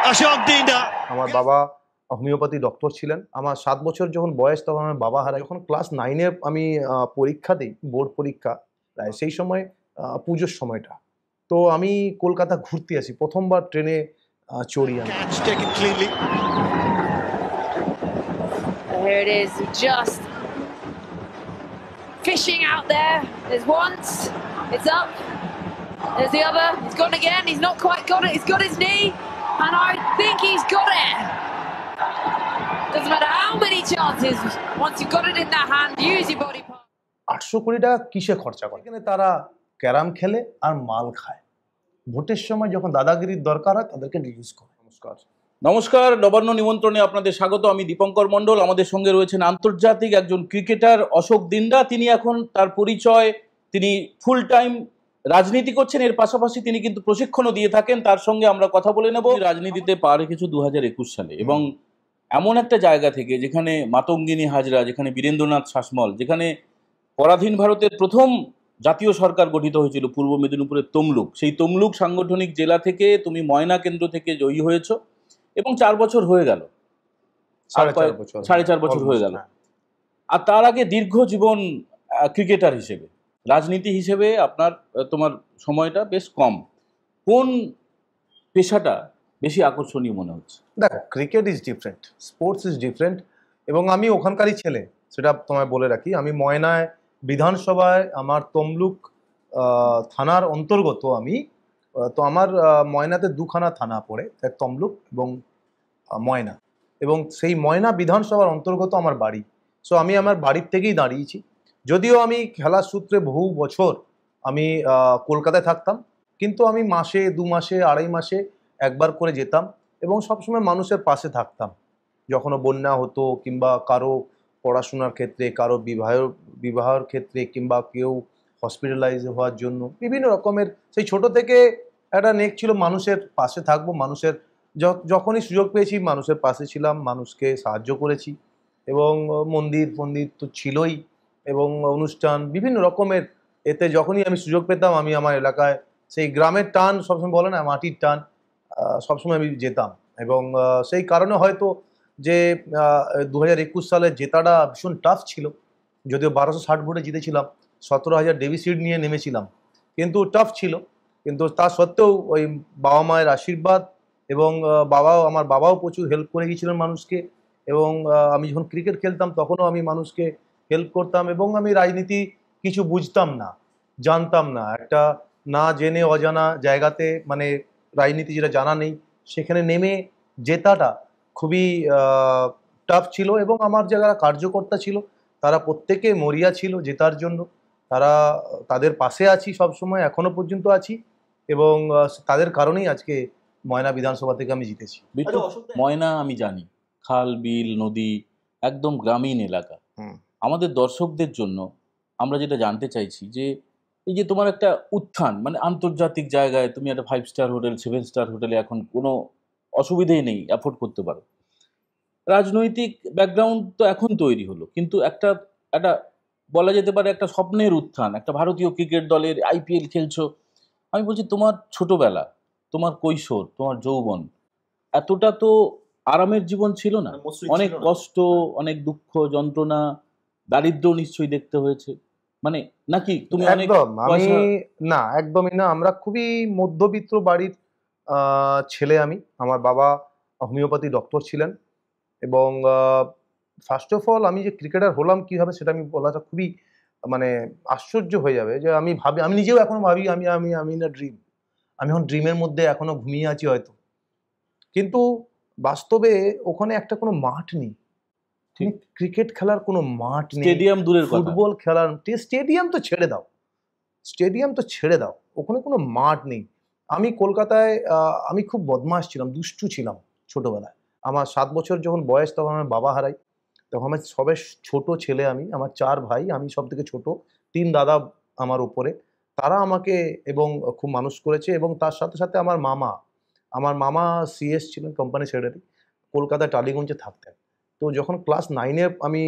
Ashok Dinda. আমার বাবা homeopathy doctor ছিলেন। আমার 7 বছর যখন বয়স তখন আমার বাবা হারায়। যখন ক্লাস 9 এ আমি পরীক্ষা দিই, বোর্ড পরীক্ষা, প্রায় সেই সময় পুজোর সময়টা। তো আমি কলকাতা ঘুরতে আসি। প্রথমবার ট্রেনে চড়ি আমি। Catch taken cleanly. Here it is, just fishing out there. There's once, it's up. There's the other, he's gone again, he's not quite got it, he's got his knee, and I think he's got it. Doesn't matter how many chances, once you've got it in that hand, use your body part. 800 কোটি টাকা কিসে খরচা করে? এখানে তারা carrom খেলে আর মাল খায়। ভোটের সময় যখন দাদাগিরির দরকার হয় তাদেরকে ইউজ করে। নমস্কার। নমস্কার, নবান্ন নিমন্ত্রণে আপনাদের স্বাগত। আমি দীপঙ্কর মণ্ডল। আমাদের সঙ্গে রয়েছেন আন্তর্জাতিক একজন ক্রিকেটার অশোক দিন্ডা। তিনি এখন তার পরিচয়, তিনি ফুল টাইম রাজনীতি করছেন, এর পাশাপাশি তিনি কিন্তু প্রশিক্ষণও দিয়ে থাকেন। তার সঙ্গে আমরা কথা বলে নেব। রাজনীতিতে পা রেখেছো 2021 সালে এবং এমন একটা জায়গা থেকে যেখানে মাতঙ্গিনী হাজরা, যেখানে বীরেন্দ্রনাথ শাসমল, যেখানে পরাধীন ভারতের প্রথম জাতীয় সরকার গঠিত হয়েছিল পূর্ব মেদিনীপুরের তমলুক, সেই তমলুক সাংগঠনিক জেলা থেকে তুমি ময়না কেন্দ্র থেকে জয়ী হয়েছো এবং 4 বছর হয়ে গেল, 4.5 বছর হয়ে গেল। আর তার আগে দীর্ঘ জীবন ক্রিকেটার হিসেবে, রাজনীতি হিসেবে তোমার সময়টা বেশ কম। কোন পেশাটা বেশি আকর্ষণীয় মনে হচ্ছে? দেখো, cricket is different, sports is different, এবং আমি ওখানকারই ছেলে, সেটা তোমায় বলে রাখি। আমি ময়নায় বিধানসভায়, আমার তমলুক থানার অন্তর্গত আমি, তো আমার ময়নাতে দুখানা থানা পড়ে, এক তমলুক এবং ময়না, এবং সেই ময়না বিধানসভার অন্তর্গত আমার বাড়ি। সো আমি আমার বাড়ির থেকেই দাঁড়িয়েছি। যদিও আমি খেলার সূত্রে বহু বছর আমি কলকাতায় থাকতাম, কিন্তু আমি মাসে, 2 মাসে, 2.5 মাসে একবার করে যেতাম এবং সবসময় মানুষের পাশে থাকতাম। যখনও বন্যা হতো, কিংবা কারো পড়াশোনার ক্ষেত্রে, কারো বিবাহের ক্ষেত্রে, কিংবা কেউ হসপিটালাইজ হওয়ার জন্য, বিভিন্ন রকমের, সেই ছোট থেকে একটা নেক ছিল মানুষের পাশে থাকবো। মানুষের যখনই সুযোগ পেয়েছি মানুষের পাশে ছিলাম, মানুষকে সাহায্য করেছি, এবং মন্দির তো ছিলই, এবং অনুষ্ঠান বিভিন্ন রকমের, এতে যখনই আমি সুযোগ পেতাম আমি আমার এলাকায়, সেই গ্রামের টান সবসময় বলে না, মাটির টান, সবসময় আমি যেতাম। এবং সেই কারণে হয়তো যে 2021 সালে জেতাটা ভীষণ টাফ ছিল, যদিও 1260 ভোটে জিতেছিলাম, 17,000 ডেভিসিট নিয়ে নেমেছিলাম, কিন্তু টাফ ছিল। কিন্তু তা সত্ত্বেও ওই বাবা মায়ের আশীর্বাদ, এবং আমার বাবাও প্রচুর হেল্প করে গিয়েছিলেন মানুষকে, এবং আমি যখন ক্রিকেট খেলতাম তখনও আমি মানুষকে হেল্প করতাম, এবং আমি রাজনীতি কিছু বুঝতাম না, জানতাম না, একটা না জেনে অজানা জায়গাতে, মানে রাজনীতি যেটা জানা নেই, সেখানে নেমে জেতাটা খুবই টাফ ছিল। এবং আমার যারা কার্যকর্তা ছিল তারা প্রত্যেকে মরিয়া ছিল জেতার জন্য। তাদের পাশে আছি সবসময়, এখনো পর্যন্ত আছি, এবং তাদের কারণেই আজকে ময়না বিধানসভা থেকে আমি জিতেছি। ময়না আমি জানি, খাল, বিল, নদী, একদম গ্রামীণ এলাকা। আমাদের দর্শকদের জন্য আমরা যেটা জানতে চাইছি যে এই যে তোমার একটা উত্থান, মানে আন্তর্জাতিক জায়গায় তুমি একটা 5 স্টার হোটেল, 7 স্টার হোটেলে এখন কোনো অসুবিধেই নেই, অ্যাফোর্ড করতে পারো। রাজনৈতিক ব্যাকগ্রাউন্ড তো এখন তৈরি হলো, কিন্তু একটা বলা যেতে পারে একটা স্বপ্নের উত্থান, একটা ভারতীয় ক্রিকেট দলের IPL খেলছো। আমি বলছি তোমার ছোটবেলা, তোমার কৈশোর, তোমার যৌবন, এতটা তো আরামের জীবন ছিল না। অনেক কষ্ট, অনেক দুঃখ, যন্ত্রণা, দারিদ্র নিশ্চয়ই দেখতে হয়েছে, মানে নাকি তুমি অনেক? না, একদমই না। আমরা খুবই মধ্যবিত্ত বাড়ির ছেলে। আমার বাবা হোমিওপ্যাথি ডক্টর ছিলেন, এবং ফার্স্ট অফ অল আমি যে ক্রিকেটার হলাম কিভাবে সেটা আমি বলাটা খুবই মানে আশ্চর্য হয়ে যাবে। যে আমি নিজেও এখনো ভাবি আমি না ড্রিম, আমি এখন ড্রিমের মধ্যে এখনো ঘুমিয়ে আছি হয়তো, কিন্তু বাস্তবে ওখানে একটা কোনো মাঠ নেই, ক্রিকেট খেলার কোনো মাঠ নেই, স্টেডিয়াম দূরের কথা, ফুটবল খেলার স্টেডিয়াম তো ছেড়ে দাও, ওখানে কোনো মাঠ নেই। আমি কলকাতায় আমি খুব বদমাশ ছিলাম, দুষ্টু ছিলাম ছোটবেলায়। আমার 7 বছর যখন বয়স তখন আমার বাবা হারাই, তখন আমার সবে ছোট ছেলে। আমার 4 ভাই, আমি সব থেকে ছোট, 3 দাদা আমার উপরে, তারা আমাকে এবং খুব মানুষ করেছে। এবং তার সাথে সাথে আমার মামা CS ছিলেন, কোম্পানি সেক্রেটারি, কলকাতায় টালিগঞ্জে থাকতেন। তো যখন ক্লাস 9-এ আমি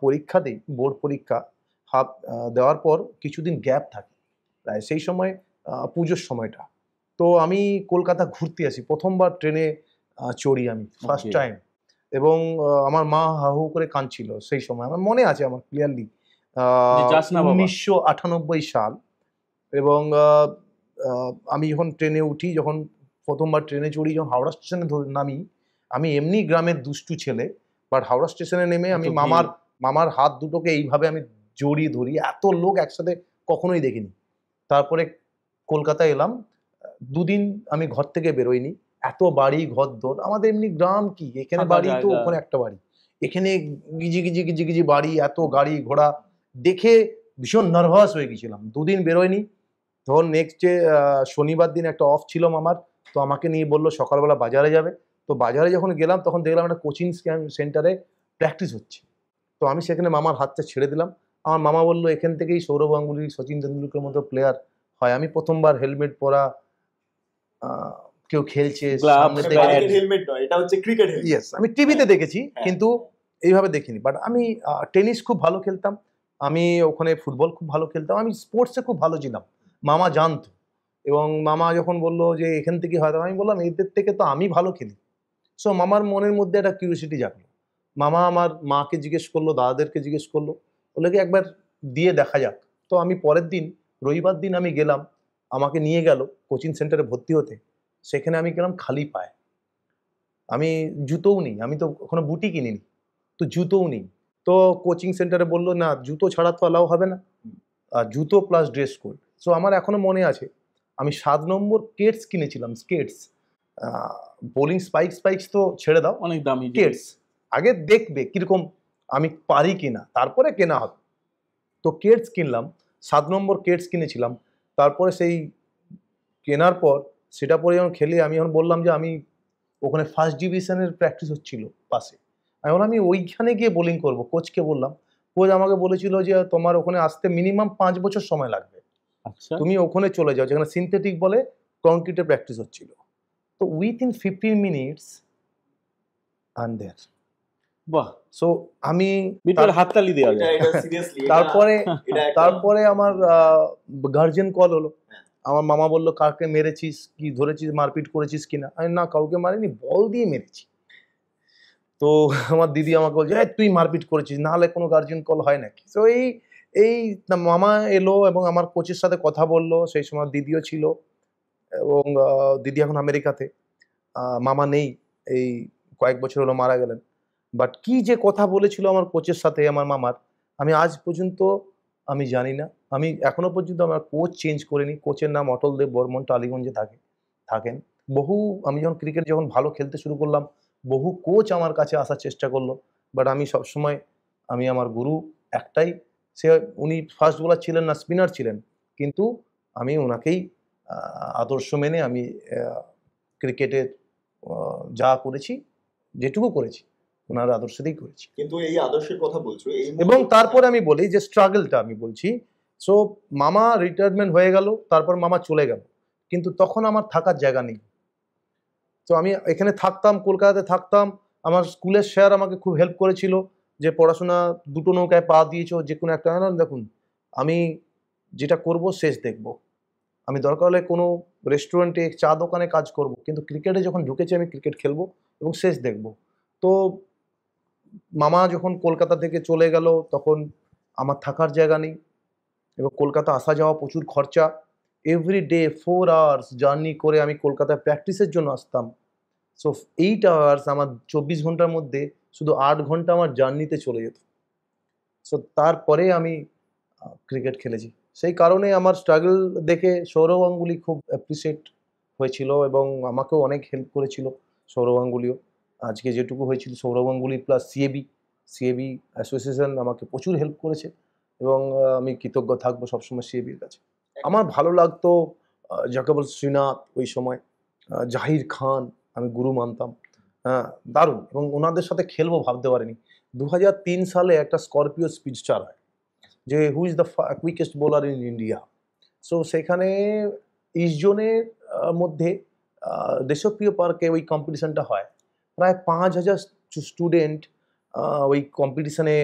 পরীক্ষা দিই, বোর্ড পরীক্ষা দেওয়ার পর কিছুদিন গ্যাপ থাকে, প্রায় সেই সময় পুজোর সময়টা। তো আমি কলকাতা ঘুরতে আসি, প্রথমবার ট্রেনে চড়ি আমি ফার্স্ট Okay. টাইম। এবং আমার মা হাহু করে কাঁদছিল সেই সময়, আমার মনে আছে আমার ক্লিয়ারলি। যে যাস না বাবা। 1998 সাল। এবং আমি যখন ট্রেনে উঠি, যখন প্রথমবার ট্রেনে চড়ি, যখন হাওড়া স্টেশনে নামি, আমি এমনি গ্রামের দুষ্টু ছেলে, বাট হাওড়া স্টেশনে নেমে আমি এত ভিড়। মামার হাত দুটোকে এইভাবে আমি জড়িয়ে ধরি, এত লোক একসাথে কখনোই দেখিনি। তারপরে কলকাতায় এলাম, 2 দিন আমি ঘর থেকে বেরোইনি, এত বাড়ি ঘরদোর, আমাদের এমনি গ্রাম কি, এখানে ফাঁকা বাড়ি তো জায়গা। ওখানে একটা বাড়ি, এখানে গিজি গিজি গিজি গিজি বাড়ি, এত গাড়ি ঘোড়া দেখে ভীষণ নার্ভাস হয়ে গেছিলাম। 2 দিন বেরোয়নি। তখন নেক্সট ডে শনিবার দিন একটা অফ ছিল আমার, তো আমাকে নিয়ে বললো সকালবেলা বাজারে যাবে। তো বাজারে যখন গেলাম তখন দেখলাম একটা কোচিং সেন্টারে প্র্যাকটিস হচ্ছে। তো আমি সেখানে মামার হাতটা ছেড়ে দিলাম। আমার মামা বললো এখান থেকেই সৌরভ গাঙ্গুলি, সচিন তেন্ডুলকরের মতো প্লেয়ার হয়। আমি প্রথমবার হেলমেট পরা, কেউ খেলছে Gloves, সামনে থেকে, bat. হেলমেট নয়, এটা হচ্ছে ক্রিকেট হেলমেট। ইয়েস, আমি টিভিতে দেখেছি হ্যাঁ। কিন্তু এইভাবে দেখিনি। বাট আমি টেনিস খুব ভালো খেলতাম, আমি ওখানে ফুটবল খুব ভালো খেলতাম, আমি স্পোর্টসে খুব ভালো ছিলাম, মামা জানতো। এবং মামা যখন বললো যে এখান থেকে হয়তো, আমি বললাম এদের থেকে তো আমি ভালো খেলি। সো মামার মনের মধ্যে একটা কিউরিওসিটি জাগলো। মামা আমার মাকে জিজ্ঞেস করলো, দাদাদেরকে জিজ্ঞেস করলো, বলে কি একবার দিয়ে দেখা যাক। তো আমি পরের দিন, রবিবার দিন আমি গেলাম, আমাকে নিয়ে গেল কোচিং সেন্টারে ভর্তি হতে। সেখানে আমি গেলাম খালি পায়ে, আমি জুতোও নেই, আমি তো ওখানে বুটি কিনিনি, তো জুতোও নেই। তো কোচিং সেন্টারে বললো না জুতো ছাড়া তো অ্যালাউ হবে না, আর জুতো প্লাস ড্রেস কোড। সো আমার এখনো মনে আছে, আমি 7 নম্বর কেটস কিনেছিলাম, স্কেটস, বোলিং স্পাইক্স তো ছেড়ে দাও, অনেক দামি কেটস আগে দেখবে কিরকম আমি পারি কিনা, তারপরে কেনা হবে। তো কেটস কিনলাম, 7 নম্বর কেটস কিনেছিলাম। তারপরে সেই কেনার পর সেটা পরে যখন খেলে, আমি যখন বললাম যে আমি ওখানে ফার্স্ট ডিভিশনের প্র্যাকটিস হচ্ছিল পাশে, এখন আমি ওইখানে গিয়ে বোলিং করব, কোচকে বললাম। কোচ আমাকে বলেছিল যে তোমার ওখানে আসতে মিনিমাম 5 বছর সময় লাগবে, আচ্ছা, তুমি ওখানে চলে যাও যেখানে সিনথেটিক বলে কংক্রিটে প্র্যাকটিস হচ্ছিল। তো উইথিন 15 মিনিটস আন্ড দেয়ার। বাহ, সো আমি বিট্টুর হাততালি দেওয়া যায়। এটা সিরিয়াসলি, তারপরে আমার গার্জেন কল হলো। আমার মামা বললো কাকে মেরেছিস, কি ধরেছিস, মারপিট করেছিস কিনা। আমি না, কাউকে মারিনি, বল দিয়ে মেরেছি। তো আমার দিদি আমাকে বলছে তুই মারপিট করেছিস, না হলে কোনো গার্জেন কল হয় নাকি। তো এই মামা এলো এবং আমার কোচের সাথে কথা বললো, সেই সময় দিদিও ছিল। এবং দিদি এখন আমেরিকাতে, মামা নেই, এই কয়েক বছর হলো মারা গেলেন। বাট কি যে কথা বলেছিল আমার কোচের সাথে আমার মামার, আমি আজ পর্যন্ত আমি জানি না। আমি এখনো পর্যন্ত আমার কোচ চেঞ্জ করিনি। কোচের নাম অটল দেব বর্মন, টালিগঞ্জে থাকেন। আমি যখন ক্রিকেট যখন ভালো খেলতে শুরু করলাম, বহু কোচ আমার কাছে আসার চেষ্টা করলো, বাট আমি সবসময়, আমি আমার গুরু একটাই, উনি ফাস্ট বোলার ছিলেন না, স্পিনার ছিলেন, কিন্তু আমি ওনাকেই আদর্শ মেনে আমি ক্রিকেটের যা করেছি, যেটুকু করেছি ওনার আদর্শতেই করেছি। কিন্তু এই আদর্শের কথা বলছো, এবং তারপরে আমি বলি যে স্ট্রাগলটা আমি বলছি। সো মামা রিটায়ারমেন্ট হয়ে গেল, তারপর মামা চলে গেল, কিন্তু তখন আমার থাকার জায়গা নেই। তো আমি এখানে থাকতাম, কলকাতাতে থাকতাম। আমার স্কুলের স্যার আমাকে খুব হেল্প করেছিল, যে পড়াশোনা দুটো নৌকায় পা দিয়েছো, যে কোনো একটা। দেখুন, আমি যেটা করব শেষ দেখব, আমি দরকার হলে কোনো রেস্টুরেন্টে, চা দোকানে কাজ করব, কিন্তু ক্রিকেটে যখন ঢুকেছি আমি ক্রিকেট খেলবো এবং শেষ দেখব। তো মামা যখন কলকাতা থেকে চলে গেল, তখন আমার থাকার জায়গা নেই, এবং কলকাতা আসা যাওয়া প্রচুর খরচা। এভরিডে 4 আওয়ার্স জার্নি করে আমি কলকাতায় প্র্যাকটিসের জন্য আসতাম। সো 8 আওয়ার্স আমার 24 ঘন্টার মধ্যে শুধু 8 ঘন্টা আমার জার্নিতে চলে যেত। সো তারপরে আমি ক্রিকেট খেলেছি। সেই কারণে আমার স্ট্রাগল দেখে সৌরভ গাঙ্গুলি খুব অ্যাপ্রিসিয়েট হয়েছিল এবং আমাকেও অনেক হেল্প করেছিল সৌরভ গাঙ্গুলিও। আজকে যেটুকু হয়েছিল, Sourav Ganguly plus CAB association আমাকে প্রচুর হেল্প করেছে, এবং আমি কৃতজ্ঞ থাকবো সবসময় সিএবির কাছে। আমার ভালো লাগতো জাকেবল শ্রীনাথ, ওই সময় জাহির খান আমি গুরু মানতাম, হ্যাঁ দারুণ। এবং ওনাদের সাথে খেলবো ভাবতে পারিনি। 2003 সালে একটা স্করপিও স্পিডস্টার হয়, যে who is the quickest bowler in India. So সেখানে ইস্টজোনের মধ্যে দেশপ্রিয় পার্কে ওই কম্পিটিশনটা হয়। প্রায় 5000 স্টুডেন্ট ওই কম্পিটিশনে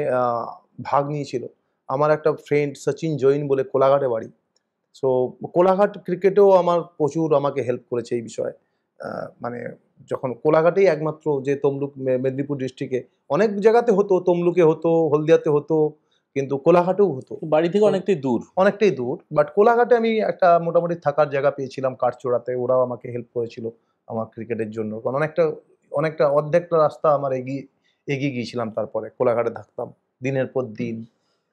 ভাগ নিয়েছিল। আমার একটা ফ্রেন্ড সচিন জৈন বলে, কোলাঘাটে বাড়ি। সো কোলাঘাট ক্রিকেটেও আমার প্রচুর আমাকে হেল্প করেছে এই বিষয়ে। মানে যখন কোলাঘাটেই একমাত্র যে তমলুক মেদিনীপুর ডিস্ট্রিক্টে, অনেক জায়গাতে হতো, তমলুকে হতো, হলদিয়াতে হতো, কিন্তু কোলাঘাটেও হতো, বাড়ি থেকে অনেকটাই দূর। অনেকটাই দূর। বাট কোলাঘাটে আমি একটা মোটামুটি থাকার জায়গা পেয়েছিলাম কাঠচোড়াতে, ওরাও আমাকে হেল্প করেছিল আমার ক্রিকেটের জন্য, কারণ অনেকটা অর্ধেকটা রাস্তা আমার এগিয়ে গিয়েছিলাম। তারপরে কোলাঘাটে থাকতাম দিনের পর দিন।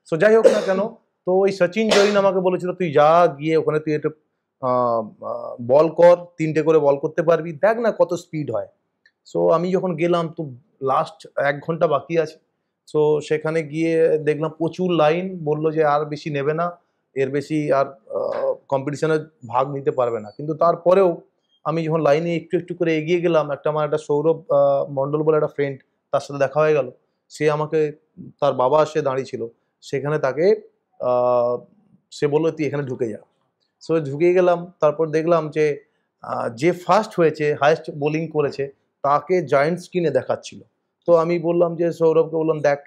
সো যাই হোক না কেন, তো ওই সচিন জৈন আমাকে বলেছিল তুই যা গিয়ে ওখানে তুই একটা বল কর, 3টে করে বল করতে পারবি, দেখ না কত স্পিড হয়। সো আমি যখন গেলাম তো লাস্ট 1 ঘন্টা বাকি আছে। সো সেখানে গিয়ে দেখলাম প্রচুর লাইন, বললো যে আর বেশি নেবে না, এর বেশি আর কম্পিটিশনে ভাগ নিতে পারবে না। কিন্তু তারপরেও আমি যখন লাইনে একটু একটু করে এগিয়ে গেলাম, আমার একটা সৌরভ মণ্ডল বলে একটা ফ্রেন্ড, তার সাথে দেখা হয়ে গেল। সে আমাকে, তার বাবা সে দাঁড়িয়ে ছিল সেখানে, তাকে সে বললো তুই এখানে ঢুকে যা। সো ঢুকে গেলাম। তারপর দেখলাম যে ফার্স্ট হয়েছে, হায়েস্ট বোলিং করেছে, তাকে জায়ান্ট স্ক্রিনে দেখাচ্ছিল। তো আমি বললাম যে সৌরভকে বললাম দেখ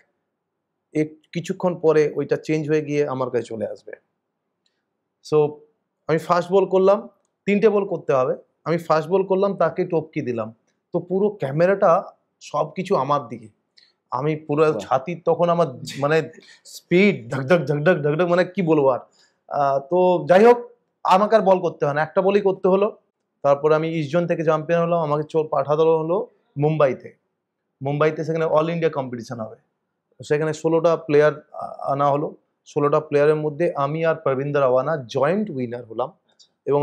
কিছুক্ষণ পরে ওইটা চেঞ্জ হয়ে গিয়ে আমার কাছে চলে আসবে। সো আমি ফার্স্ট বল করলাম, 3টে বল করতে হবে, আমি ফার্স্ট বল করলাম, তাকে টপকি দিলাম। তো পুরো ক্যামেরাটা সব কিছু আমার দিকে, আমি পুরো ছাতির তখন আমার মানে স্পিড ধকধক ধকধক ধকধক, মানে কি বলবো আর। তো যাই হোক, আমাকে আর বল করতে হয় না, একটা বলই করতে হলো। তারপরে আমি ইস্ট জোন থেকে চ্যাম্পিয়ন হলাম, আমাকে পাঠানো হলো মুম্বাইতে। সেখানে অল ইন্ডিয়া কম্পিটিশন হবে। সেখানে 16টা প্লেয়ার আনা হলো। 16টা প্লেয়ারের মধ্যে আমি আর প্রবীন্দর আওয়ানা জয়েন্ট উইনার হলাম, এবং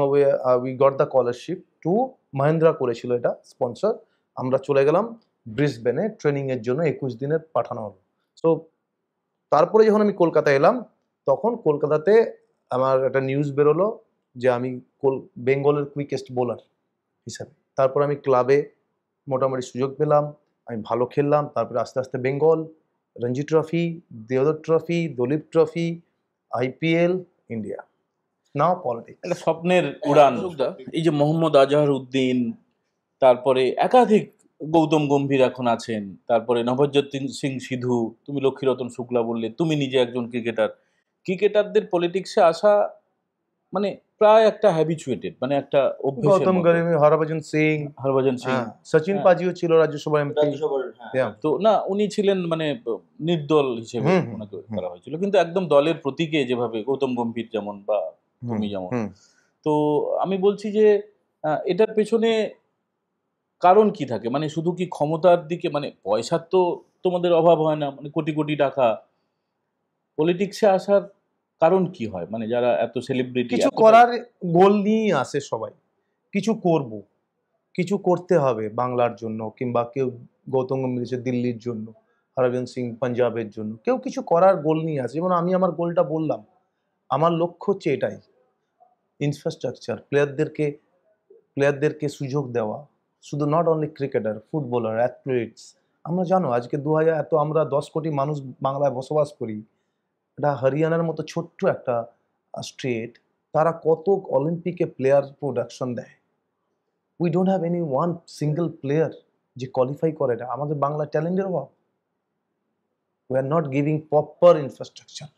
we got the scholarship to Mahindra করেছিল এটা স্পন্সর। আমরা চলে গেলাম ব্রিসবেনে ট্রেনিংয়ের জন্য, 21 দিনের পাঠানো হলো। সো তারপরে যখন আমি কলকাতায় এলাম, তখন কলকাতাতে আমার একটা নিউজ বেরোলো যে আমি বেঙ্গলের কুইকেস্ট বোলার হিসাবে। তারপর আমি ক্লাবে মোটামুটি সুযোগ পেলাম, আমি ভালো খেললাম। তারপরে আস্তে আস্তে Bengal, Ranji trophy, Deodhar trophy, Duleep trophy, IPL, India, now politics. একটা স্বপ্নের উড়ান। এই যে মোহাম্মদ আজহার উদ্দিন, তারপরে একাধিক গৌতম গম্ভীর এখন আছেন, তারপরে নভজ্যোৎ সিং সিধু, তুমি লক্ষ্মীরতন শুক্লা বললে, তুমি নিজে একজন ক্রিকেটারদের পলিটিক্সে আসা মানে প্রায় একটা হ্যাবিচুয়েটেড, মানে একটা অভ্যেস। গৌতম গম্ভীর, হরভজন সিং, সচিন পাজিও ছিল রাজ্যসভা এমপি। তো না, উনি ছিলেন মানে নির্দল হিসেবে ওনাকে করা হয়েছিল, কিন্তু একদম দলের প্রতীকে যেভাবে গৌতম গম্ভীর যেমন বা তুমি যেমন। তো আমি বলছি যে এটার পেছনে কারণ কি থাকে? মানে শুধু কি ক্ষমতার দিকে, মানে পয়সার তো তোমাদের অভাব হয় না, মানে কোটি কোটি টাকা, পলিটিক্সে আসার কারণ কি হয়? মানে যারা এত সেলিব্রিটি, কিছু করার গোল নিয়েই আসে সবাই, কিছু করব, কিছু করতে হবে বাংলার জন্য, কিংবা কেউ গৌতম গম্ভীর দিল্লির জন্য, হরভজন সিং পাঞ্জাবের জন্য, কেউ কিছু করার গোল নিয়ে আসে। যেমন আমি আমার গোলটা বললাম, আমার লক্ষ্য হচ্ছে এটাই, ইনফ্রাস্ট্রাকচার, প্লেয়ারদেরকে সুযোগ দেওয়া, শুধু not only cricketer, footballer, athletes. আমরা জানো আজকে 2000 এত আমরা 10 কোটি মানুষ বাংলায় বসবাস করি, এটা হরিয়ানার মতো ছোট্ট একটা স্টেট, তারা কত অলিম্পিকে প্লেয়ার প্রোডাকশন দেয়। We don't have any one single player যে কোয়ালিফাই করে। এটা আমাদের বাংলা ট্যালেন্টের অভাব। We are not giving proper infrastructure,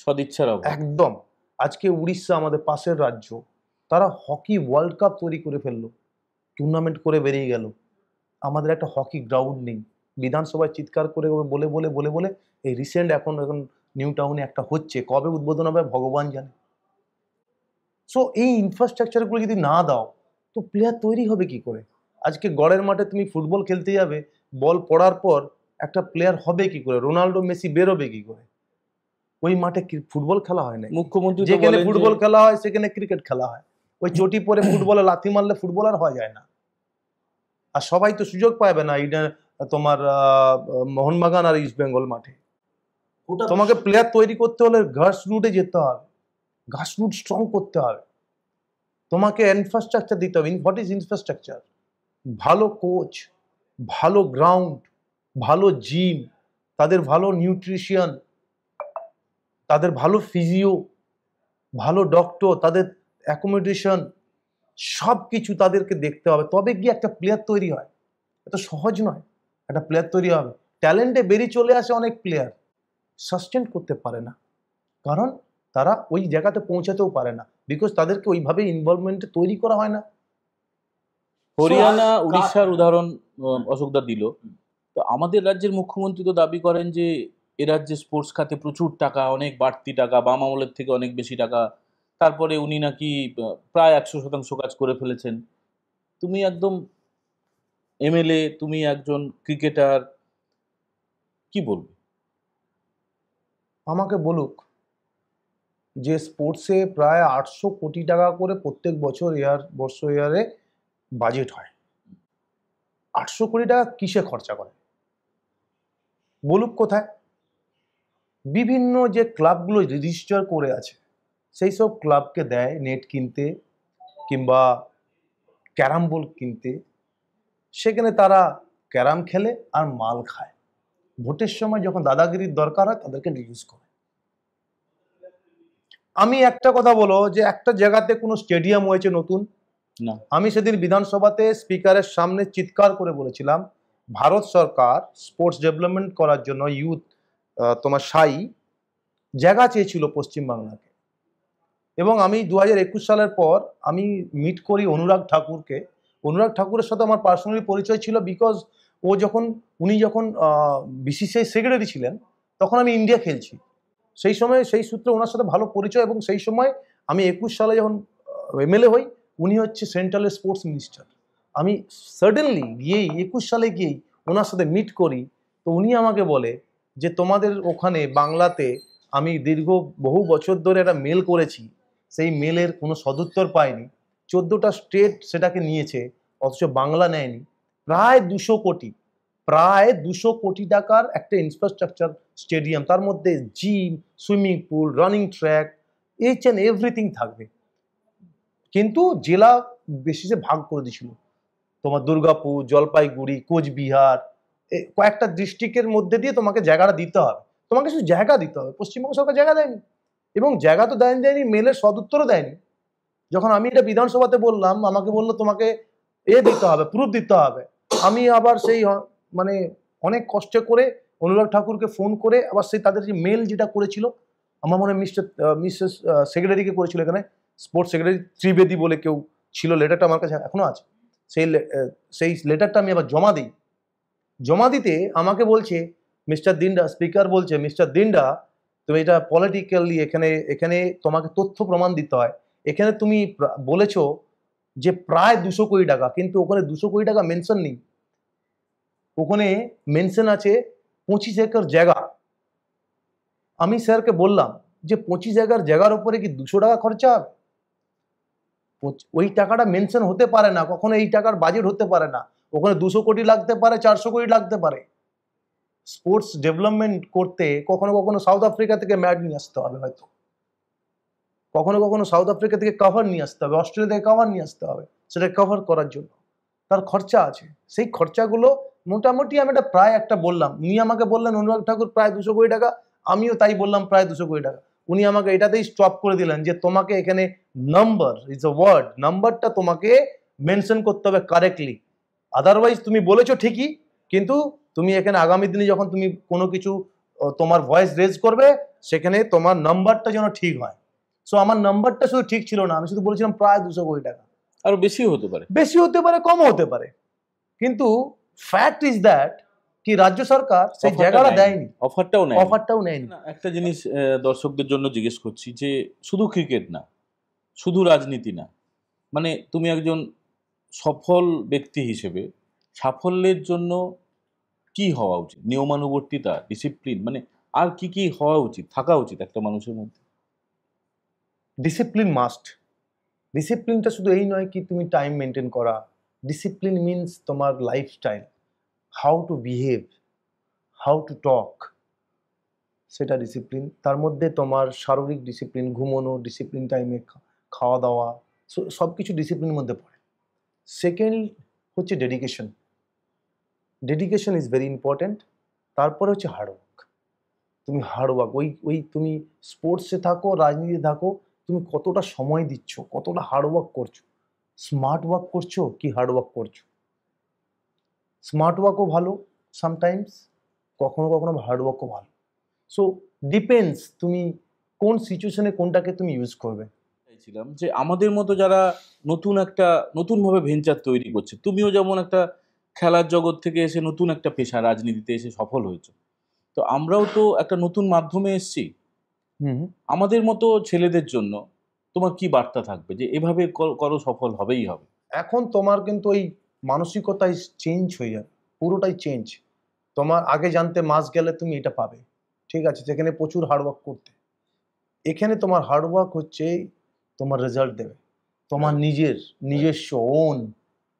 সদিচ্ছার অভাব একদম। আজকে উড়িষ্যা আমাদের পাশের রাজ্য, তারা হকি ওয়ার্ল্ড কাপ তৈরি করে ফেললো, টুর্নামেন্ট করে বেরিয়ে গেল। আমাদের একটা হকি গ্রাউন্ড নেই। বিধানসভায় চিৎকার করে বলে বলে বলে বলে এই রিসেন্ট এখন নিউ টাউনে একটা হচ্ছে, কবে উদ্বোধন হবে ভগবান জানে। সো এই ইনফ্রাস্ট্রাকচারগুলো যদি না দাও তো প্লেয়ার তৈরি হবে কি করে? আজকে গড়ের মাঠে তুমি ফুটবল খেলতে যাবে, বল পড়ার পর একটা প্লেয়ার হবে কি করে? রোনাল্ডো, মেসি বেরোবে কি করে? ওই মাঠে ফুটবল খেলা হয় না। মুখ্যমন্ত্রী যেখানে ফুটবল খেলা হয় সেখানে ক্রিকেট খেলা হয়। ওই চটি পরে ফুটবলে লাথি মারলে ফুটবলার হওয়া যায় না। আর সবাই তো সুযোগ পাবে না এটা তোমার মোহনবাগান আর ইস্ট বেঙ্গল মাঠে। তোমাকে প্লেয়ার তৈরি করতে হলে ঘাস রুটে যেতে হবে, ঘাস রুট স্ট্রং করতে হবে, তোমাকে ইনফ্রাস্ট্রাকচার দিতে হবে। What is infrastructure? ভালো কোচ, ভালো গ্রাউন্ড, ভালো জিম, তাদের ভালো নিউট্রিশন, তাদের ভালো ফিজিও, ভালো ডক্টর, তাদের অ্যাকোমোডেশন, সব কিছু তাদেরকে দেখতে হবে, তবে গিয়ে একটা প্লেয়ার তৈরি হয়। এত সহজ নয় একটা প্লেয়ার তৈরি হবে। ট্যালেন্টে বেরিয়ে চলে আসে অনেক প্লেয়ার, সাস্টেন করতে পারে না, কারণ তারা ওই জায়গাতে পৌঁছাতেও পারে না, বিকজ তাদেরকে ওইভাবে ইনভলভমেন্টে তৈরি করা হয় না। হরিয়ানা উড়িষ্যার উদাহরণ অশোকদা দিল। তো আমাদের রাজ্যের মুখ্যমন্ত্রী তো দাবি করেন যে এ রাজ্যে স্পোর্টস খাতে প্রচুর টাকা, অনেক বাড়তি টাকা, বাম আমলের থেকে অনেক বেশি টাকা। তারপরে উনি নাকি প্রায় 100% কাজ করে ফেলেছেন। তুমি একদম এমএলএ, তুমি একজন ক্রিকেটার, কি বলবে? আমাকে বলুক যে স্পোর্টসে প্রায় 800 কোটি টাকা করে প্রত্যেক বছর ইয়ারে বাজেট হয়। 800 কোটি টাকা কিসে খরচা করে বলুক কোথায়? বিভিন্ন যে ক্লাবগুলো রেজিস্টার করে আছে সেই সব ক্লাবকে দেয় নেট কিনতে কিংবা ক্যারাম বোর্ড কিনতে, সেখানে তারা ক্যারাম খেলে আর মাল খায়। ভোটের সময় যখন দাদাগিরির দরকার হয় তাদেরকে রিলিজ করে। আমি একটা কথা বলো যে একটা জায়গাতে কোনো স্টেডিয়াম হয়েছে নতুন না। আমি সেদিন বিধানসভাতে স্পিকারের সামনে চিৎকার করে বলেছিলাম ভারত সরকার স্পোর্টস ডেভেলপমেন্ট করার জন্য ইউথ তোমার জায়গা চেয়েছিল পশ্চিমবাংলাকে। এবং আমি 2021 সালের পর আমি মিট করি অনুরাগ ঠাকুরকে। অনুরাগ ঠাকুরের সাথে আমার পার্সোনালি পরিচয় ছিল বিকজ উনি যখন বিসিসিআই সেক্রেটারি ছিলেন তখন আমি ইন্ডিয়া খেলছি। সেই সময় সেই সূত্রে ওনার সাথে ভালো পরিচয়। এবং সেই সময় আমি 21 সালে যখন এমএলএ হই উনি হচ্ছে সেন্ট্রালের স্পোর্টস মিনিস্টার। আমি সাডেনলি গিয়েই 21 সালে গিয়েই ওনার সাথে মিট করি। তো উনি আমাকে বলে যে তোমাদের ওখানে বাংলাতে আমি বহু বছর ধরে একটা মেল করেছি, সেই মেলের কোনো সদুত্তর পাইনি। 14টা স্টেট সেটাকে নিয়েছে, অথচ বাংলা নেয়নি। প্রায় 200 কোটি টাকার একটা ইনফ্রাস্ট্রাকচার স্টেডিয়াম, তার মধ্যে gym, swimming pool, running track, H and everything থাকবে। কিন্তু জেলা বেসিসে ভাগ করে দিয়েছিল। তোমার দুর্গাপুর, জলপাইগুড়ি, কোচবিহার, কয়েকটা ডিস্ট্রিক্টের মধ্যে দিয়ে তোমাকে জায়গাটা দিতে হবে। তোমাকে শুধু জায়গা দিতে হবে। পশ্চিমবঙ্গ সরকার জায়গা দেয়নি, এবং জায়গা তো দেয়নি, মেলের সদুত্তরও দেয়নি। যখন আমি এটা বিধানসভাতে বললাম আমাকে বললো তোমাকে দিতে হবে, প্রুফ দিতে হবে। আমি আবার সেই মানে অনেক কষ্ট করে অনুরাগ ঠাকুরকে ফোন করে আবার সেই তাদের যে মেল যেটা করেছিল, আমার মনে হয় মিসেস সেক্রেটারিকে করেছিল, এখানে স্পোর্টস সেক্রেটারি ত্রিবেদী বলে কেউ ছিল, লেটারটা আমার কাছে এখনো আছে। সেই লেটারটা আমি আবার জমা দিতে আমাকে বলছে মিস্টার দিন্ডা, স্পিকার বলছে মিস্টার দিন্ডা তুমি এটা পলিটিক্যালি এখানে তোমাকে তথ্য প্রমাণ দিতে হয়। এখানে তুমি বলেছো যে প্রায় 200 কোটি টাকা, কিন্তু ওখানে 200 কোটি টাকা মেনশন নেই। ওখানে মেনশন আছে 25 একর জায়গা। আমি স্যারকে বললাম যে 25 একর জায়গার উপরে কি 200 টাকা খরচা হবে? ওই টাকাটা মেনশন হতে পারে না, কখনো এই টাকার বাজেট হতে পারে না। ওখানে 200 কোটি লাগতে পারে, 400 কোটি লাগতে পারে। স্পোর্টস ডেভেলপমেন্ট করতে কখনো কখনো সাউথ আফ্রিকা থেকে ম্যাট নিয়ে আসতে হবে, হয়তো কখনো কখনো সাউথ আফ্রিকা থেকে কভার নিয়ে আসতে হবে, অস্ট্রেলিয়া থেকে কভার নিয়ে আসতে হবে। সেটা কভার করার জন্য তার খরচা আছে। সেই খরচাগুলো মোটামুটি আমি প্রায় একটা বললাম। উনি আমাকে বললেন অনুরাগ ঠাকুর প্রায় 200 কোটি টাকা, আমিও তাই বললাম প্রায় 200 কোটি টাকা। উনি আমাকে এটাতেই স্টপ করে দিলেন যে তোমাকে এখানে নাম্বার ইজ আ ওয়ার্ড, নাম্বারটা তোমাকে মেনশন করতে হবে কারেক্টলি। আদারওয়াইজ তুমি বলেছো ঠিকই, কিন্তু তুমি এখানে আগামী দিনে যখন তুমি কোনো কিছু তোমার ভয়েস রেজ করবে সেখানে তোমার নাম্বারটা যেন ঠিক হয়। সো আমার নাম্বারটা শুধু ঠিক ছিল না, আমি শুধু বলেছিলাম প্রায় 200 কোটি টাকা। আরো বেশি হতে পারে, কমও হতে পারে, কিন্তু ফ্যাক্ট ইজ দ্যাট কি রাজ্য সরকার সেই জায়গাটা দেয়নি, অফারটাও নেয়নি। একটা জিনিস দর্শকদের জন্য জিজ্ঞেস করছি যে শুধু ক্রিকেট না, শুধু রাজনীতি না, মানে তুমি একজন সফল ব্যক্তি হিসেবে সাফল্যের জন্য কি হওয়া উচিত? নিয়মানুবর্তিতা, ডিসিপ্লিন, মানে আর কি কি হওয়া উচিত, থাকা উচিত একটা মানুষের মধ্যে? Discipline must. ডিসিপ্লিনটা শুধু এই নয় কি তুমি টাইম মেনটেন করা। ডিসিপ্লিন মিনস তোমার lifestyle, how to behave, how to talk, সেটা ডিসিপ্লিন। তার মধ্যে তোমার শারীরিক ডিসিপ্লিন, ঘুমানো ডিসিপ্লিন, টাইমে খাওয়া দাওয়া, সব কিছু ডিসিপ্লিনের মধ্যে পড়ে। সেকেন্ড হচ্ছে dedication. Dedication is very important. তারপরে হচ্ছে হার্ডওয়ার্ক। তুমি হার্ডওয়ার্ক, তুমি স্পোর্টসে থাকো, রাজনীতিতে থাকো, তুমি কতটা সময় দিচ্ছ, কতটা হার্ডওয়ার্ক করছো, স্মার্ট ওয়ার্ক করছো কি হার্ডওয়ার্ক করছো। স্মার্ট ওয়ার্কও ভালো সামটাইমস, কখনো কখনো হার্ডওয়ার্কও ভালো। সো ডিপেন্ডস তুমি কোন সিচুয়েশনে কোনটাকে তুমি ইউজ করবে। চাইছিলাম যে আমাদের মতো যারা নতুনভাবে ভেঞ্চার তৈরি করছে, তুমিও যেমন একটা খেলার জগৎ থেকে এসে নতুন একটা পেশা রাজনীতিতে এসে সফল হয়েছে, তো আমরাও তো একটা নতুন মাধ্যমে এসেছি। আমাদের মতো ছেলেদের জন্য তোমার কি বার্তা থাকবে যে এভাবে করো, সফল হবেই হবে? এখন তোমার কিন্তু ওই মানসিকতাই চেঞ্জ হয়ে যাবে, পুরোটাই চেঞ্জ। তোমার আগে জানতে মাস গেলে তুমি এটা পাবে, ঠিক আছে, যেখানে প্রচুর হার্ডওয়ার্ক করতে। এখানে তোমার হার্ডওয়ার্ক হচ্ছে তোমার রেজাল্ট দেবে, তোমার নিজস্ব ওন,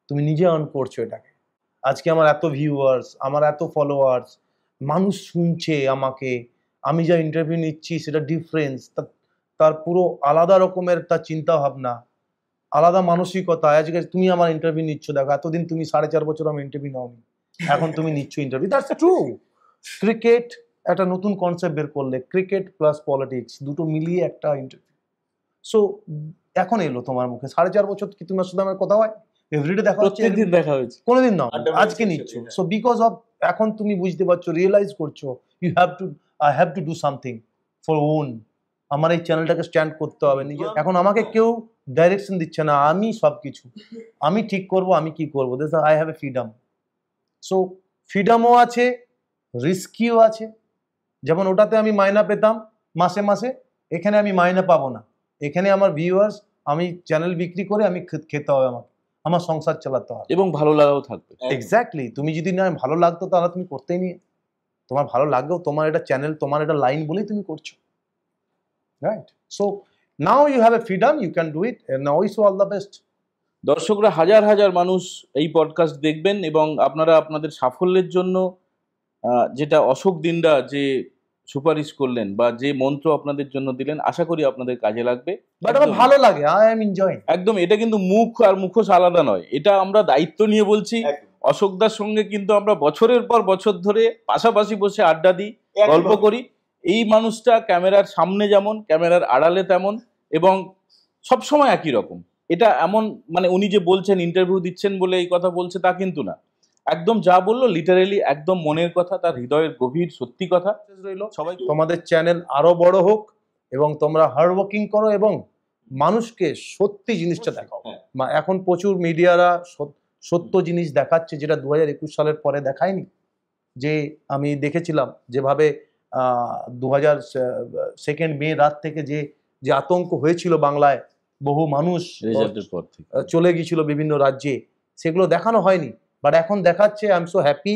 তুমি নিজে আর্ন করছো এটাকে। আজকে আমার এত ভিউয়ার্স, আমার এত ফলোয়ার্স, মানুষ শুনছে আমাকে, আমি যা ইন্টারভিউ নিচ্ছি সেটা ডিফারেন্স, তার পুরো আলাদা রকমের তার চিন্তা ভাবনা, আলাদা মানসিকতা। আজকে তুমি আমার ইন্টারভিউ নিচ্ছ, দেখো এতদিন তুমি 4.5 বছর আমি ইন্টারভিউ নাওনি, এখন তুমি নিচ্ছ ইন্টারভিউ, দ্যাটস ট্রু। ক্রিকেট একটা নতুন কনসেপ্ট বের করলে, ক্রিকেট প্লাস পলিটিক্স দুটো মিলিয়ে একটা ইন্টারভিউ। সো এখন এলো তোমার মুখে, 4.5 বছর কি তোমার সাথে আমার কথা হয়? এভরিডে দেখা হচ্ছে, প্রত্যেকদিন দেখা হয়েছে, কোনোদিন নাও, আড্ডা আজকে মারছি নিচ্ছ। একসাথে, সো বিকজ অফ এখন তুমি বুঝতে পারছো, রিয়েলাইজ করছো, I have to do something for own. আমার এই চ্যানেলটাকে স্ট্যান্ড করতে হবে নিজে। এখন আমাকে কেউ ডাইরেকশন দিচ্ছে না, আমি সবকিছু আমি ঠিক করব, আমি কি করবো, I have a freedom. So ফ্রিডমও আছে, রিস্কিও আছে। যেমন ওটাতে আমি মাইনা পেতাম মাসে মাসে, এখানে আমি মাইনা পাবো না। এখানে আমার ভিউয়ার্স, আমি চ্যানেল বিক্রি করে আমি খেতে হবে, আমাকে আমার সংসার চালাতে হবে, এবং ভালো লাগাও থাকবে। এক্স্যাক্টলি। তুমি যদি না ভালো লাগতো তাহলে তুমি করতেই নিয়ে, তোমার ভালো লাগলেও তোমার এটা চ্যানেল, তোমার এটা লাইন বলেই তুমি করছো, right? So now you have a freedom, you can do it, and now is all the best. দর্শকরা হাজার হাজার মানুষ এই পডকাস্ট দেখবেন এবং আপনারা আপনাদের সাফল্যের জন্য যেটা অশোক দিনরা যে সুপারিশ করলেন বা যে মন্ত্র আপনাদের জন্য দিলেন, আশা করি আপনাদের কাজে লাগবে। বাট আমার ভালো লাগে, আই এম এনজয়িং। একদম, এটা কিন্তু মুখ আর মুখোশ আলাদা নয়, এটা আমরা দায়িত্ব নিয়ে বলছি। অশোকদার সঙ্গে কিন্তু আমরা বছরের পর বছর ধরে পাশাপাশি বসে আড্ডা দিই, গল্প করি। এই মানুষটা ক্যামেরার সামনে যেমন, ক্যামেরার আড়ালে তেমন, এবং সবসময় একই রকম। এটা এমন মানে উনি যে বলছেন ইন্টারভিউ দিচ্ছেন বলে এই কথা বলছে তা কিন্তু না, একদম যা বললো লিটারেলি একদম মনের কথা, তার হৃদয়ের গভীর সত্যি কথা। সবাই তোমাদের চ্যানেল আরো বড় হোক এবং তোমরা হার্ডওয়ার্কিং করো এবং মানুষকে সত্যি জিনিসটা দেখাও। এখন প্রচুর মিডিয়ারা সত্য জিনিস দেখাচ্ছে, যেটা 2021 সালের পরে দেখায়নি। যে আমি দেখেছিলাম যেভাবে 2 মে রাত থেকে যে আতঙ্ক হয়েছিল বাংলায়, বহু মানুষ চলে গিয়েছিল বিভিন্ন রাজ্যে, সেগুলো দেখানো হয়নি। বাট এখন দেখাচ্ছে, আই এম সো হ্যাপি,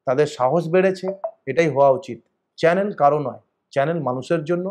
তাদের সাহস বেড়েছে। এটাই হওয়া উচিত। চ্যানেল কারো নয়, চ্যানেল মানুষের জন্য।